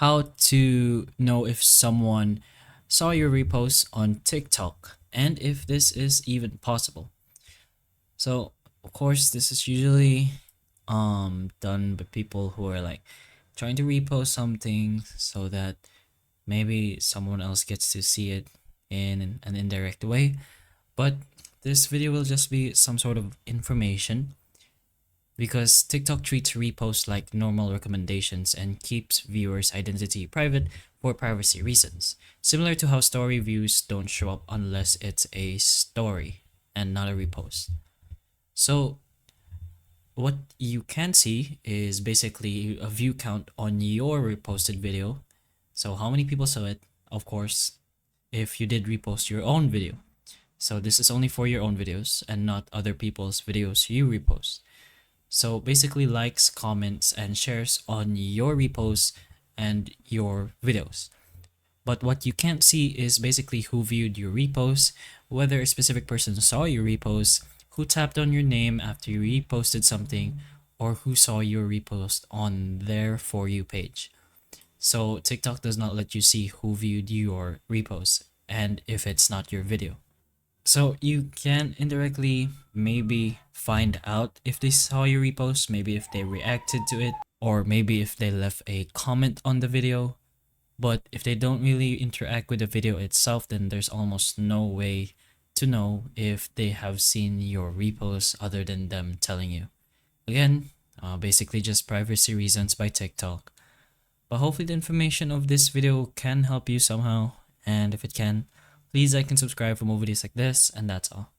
how to know if someone saw your repost on TikTok and if this is even possible. So, of course, this is usually done by people who are like trying to repost something so that maybe someone else gets to see it in an indirect way. But this video will just be some sort of information because TikTok treats reposts like normal recommendations and keeps viewers' identity private for privacy reasons, similar to how story views don't show up unless it's a story and not a repost. So, what you can see is basically a view count on your reposted video. So, how many people saw it? Of course, if you did repost your own video. So, this is only for your own videos and not other people's videos you repost. So basically likes, comments, and shares on your reposts and your videos. But what you can't see is basically who viewed your repost, whether a specific person saw your repost, who tapped on your name after you reposted something, or who saw your repost on their For You page. So TikTok does not let you see who viewed your repost and if it's not your video. So you can indirectly maybe find out if they saw your repost, maybe if they reacted to it, or maybe if they left a comment on the video. But if they don't really interact with the video itself, then there's almost no way to know if they have seen your repost other than them telling you. Again, basically just privacy reasons by TikTok. But hopefully the information of this video can help you somehow. And if it can, please like and subscribe for more videos like this, and that's all.